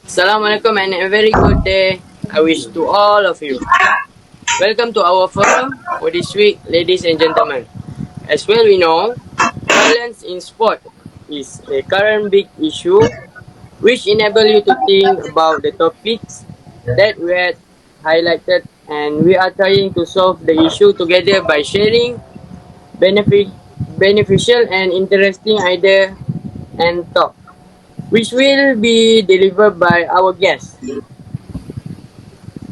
Assalamualaikum and a very good day I wish to all of you. Welcome to our forum for this week, ladies and gentlemen. As well we know, violence in sport is a current big issue which enable you to think about the topics that we had highlighted, and we are trying to solve the issue together by sharing benefic- beneficial and interesting idea and talk, which will be delivered by our guests.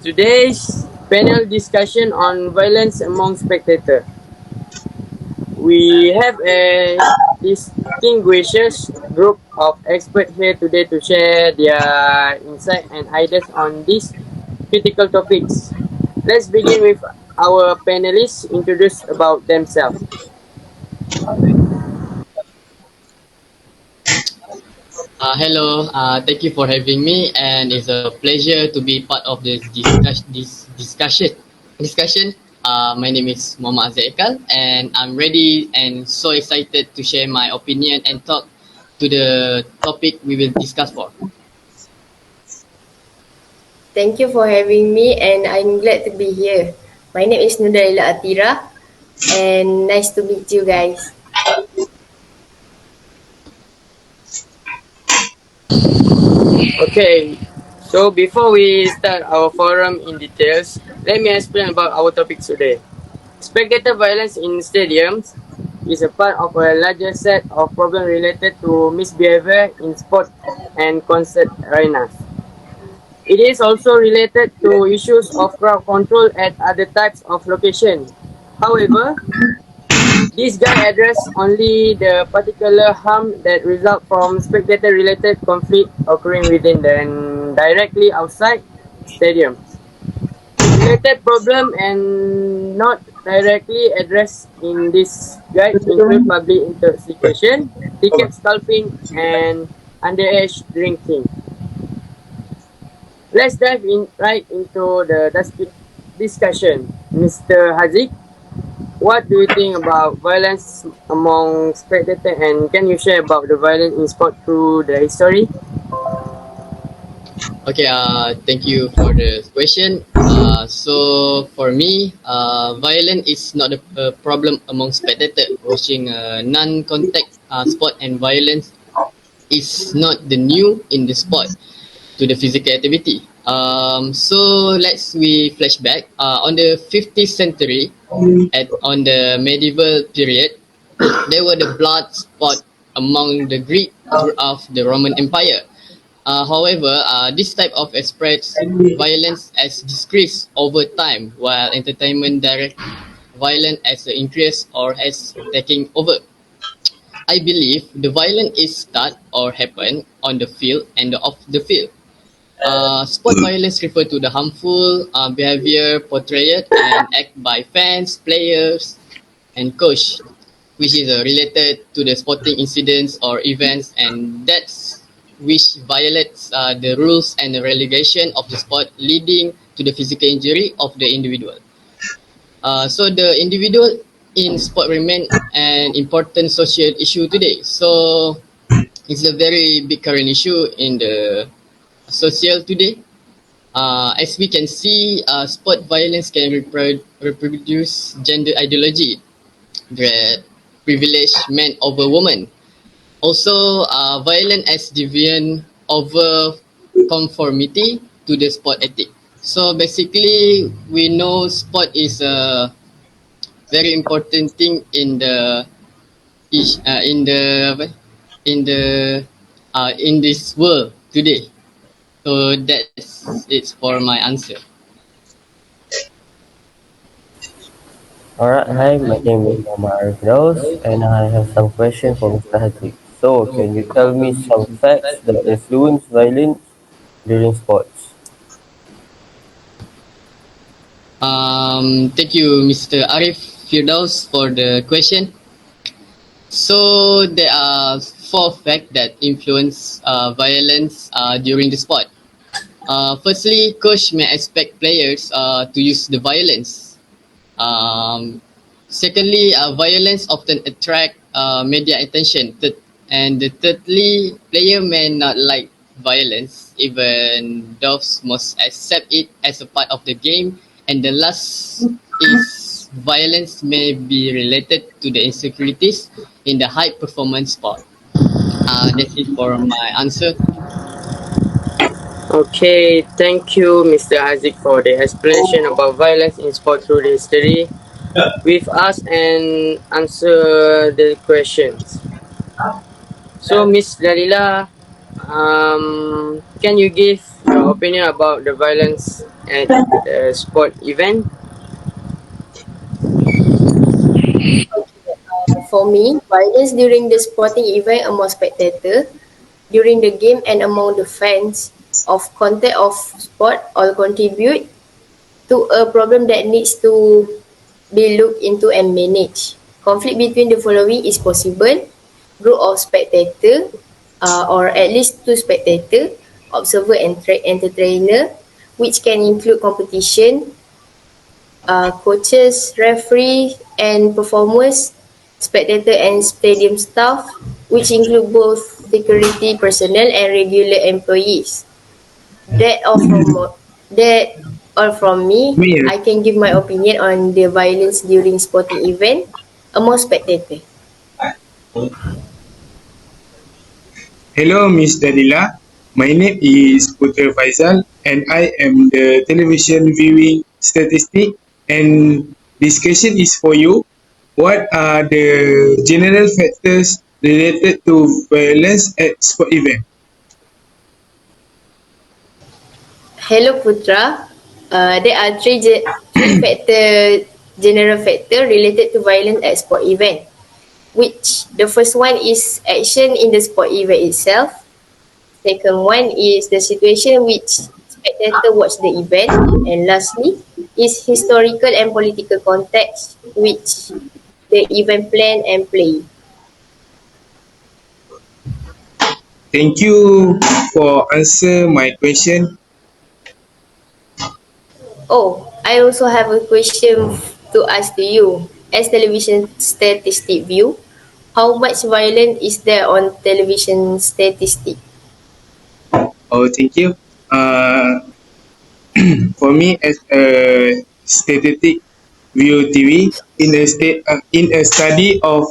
Today's panel discussion on violence among spectators. We have a distinguished group of experts here today to share their insight and ideas on these critical topics. Let's begin with our panelists introduce about themselves. Hello, thank you for having me, and it's a pleasure to be part of this discussion. My name is Muhammad Azhar Ekal, and I'm ready and so excited to share my opinion and talk to the topic we will discuss for. Thank you for having me, and I'm glad to be here. My name is Nudaila Atira, and nice to meet you guys. Okay, so before we start our forum in details, let me explain about our topic today. Spectator violence in stadiums is a part of a larger set of problems related to misbehavior in sport and concert arenas. It is also related to issues of crowd control at other types of location. However, this guide address only the particular harm that result from spectator-related conflict occurring within and directly outside stadiums. Related problem and not directly addressed in this guide include public intoxication, ticket scalping, and underage drinking. Let's dive in right into the discussion. Mr. Hazik, what do you think about violence among spectators, and can you share about the violence in sport through the history? Okay, thank you for the question. So for me, violence is not a problem among spectators watching non-contact sport, and violence is not the new in the sport to the physical activity. So let's we flashback on the 15th century on the medieval period. There were the blood sport among the Greek throughout the Roman Empire. However, this type of express violence has decreased over time, while entertainment direct violence has increased or has taken over. I believe the violence is start or happen on the field and off the field. Sport violence refer to the harmful behavior portrayed and act by fans, players, and coach, which is related to the sporting incidents or events, and that's which violates the rules and the relegation of the sport, leading to the physical injury of the individual. So the individual in sport remain an important social issue today. So it's a very big current issue in the social today. As we can see, sport violence can reproduce gender ideology, the privilege men over women. Also, violence as deviant over conformity to the sport ethic. So basically, we know sport is a very important thing in the ish- in the apa, in this world today. So that's it for my answer. Alright, hi, my name is Muhammad Arif Daus, and I have some questions for Mr. Haziq. So, can you tell me some facts that influence violence during sports? Thank you, Mr. Arif Firdaus, for the question. So there are four facts that influence violence during the sport. Firstly, coach may expect players to use the violence. Secondly, violence often attract media attention. And thirdly, player may not like violence, even those must accept it as a part of the game. And the last is violence may be related to the insecurities in the high performance sport. That's it for my answer. Okay, thank you, Mr. Haziq, for the explanation about violence in sport through the history with us and answer the questions. So, Miss Dalila, can you give your opinion about the violence at the sport event? For me, violence during the sporting event among spectators, during the game and among the fans of contact of sport all contribute to a problem that needs to be looked into and managed. Conflict between the following is possible: group of spectators, or at least two spectators, observer and entertainer, which can include competition, coaches, referee and performers, spectator and stadium staff, which include both security personnel and regular employees. That all from that all from me. I can give my opinion on the violence during sporting event among spectators. Hello, Miss Dalila. My name is Putra Faisal, and I am the television viewing statistic. And this question is for you. What are the general factors related to violence at sport event? Hello Putra. There are three general factor related to violence at sport event. Which the first one is action in the sport event itself. Second one is the situation which spectator watch the event, and lastly is historical and political context which the event plan and play. Thank you for answer my question. Oh, I also have a question to ask to you. As television statistic view, how much violence is there on television statistic? Oh, thank you. Uh, for me, as a statistic view TV in a study of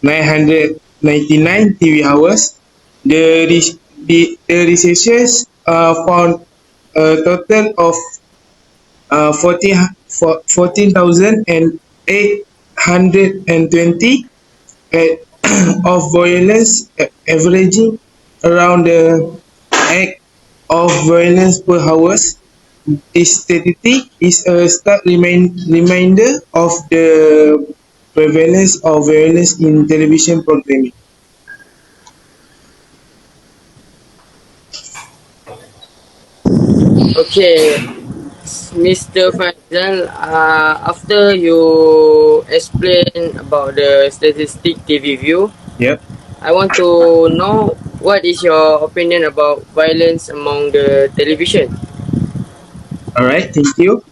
999 TV hours, the researchers found a total of 14,820 of violence, averaging around the act of violence per hours. This statistic is a stark reminder of the prevalence of violence in television programming. Okay, Mr. Faisal, after you explain about the statistic TV view, Yep. I want to know what is your opinion about violence among the television. All right. Thank you.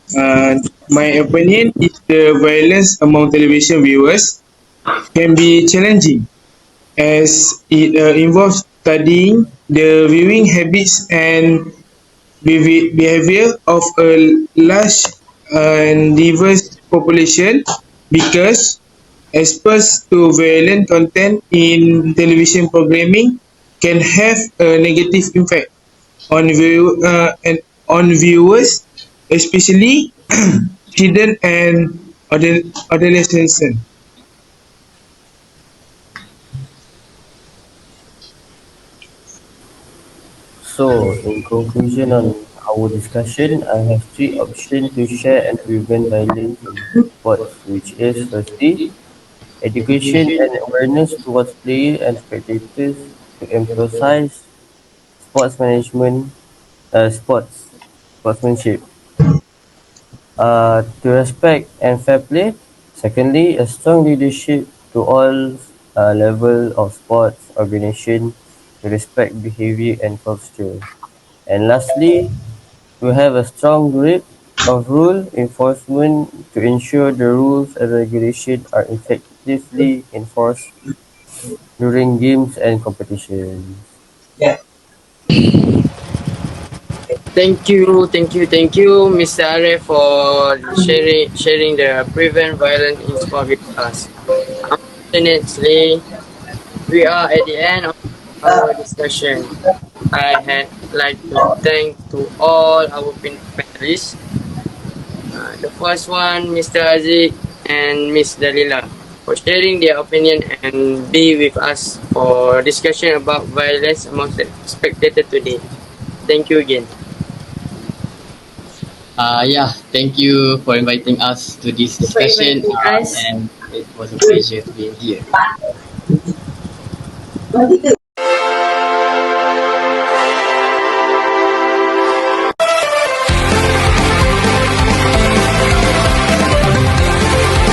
My opinion is the violence among television viewers can be challenging as it involves studying the viewing habits and behavior of a large and diverse population because exposed to violent content in television programming can have a negative impact and on viewers, especially children and adolescents. So, in conclusion on our discussion, I have three options to share and prevent violence in sports, which is firstly, education and awareness towards players and spectators to emphasize sports management, sportsmanship, to respect and fair play. Secondly, a strong leadership to all level of sports organization to respect behavior and culture. And lastly, we have a strong grip of rule enforcement to ensure the rules and regulations are effectively enforced during games and competitions. Thank you, Mr. Arif, for sharing the prevent violence in sport with us. Unfortunately, we are at the end of our discussion. I had like to thank to all our panelists. The first one, Mr. Aziz and Miss Dalila, for sharing their opinion and be with us for discussion about violence among the spectators today. Thank you again. Yeah, thank you for inviting us to this For discussion, inviting us. and it was a pleasure to be here.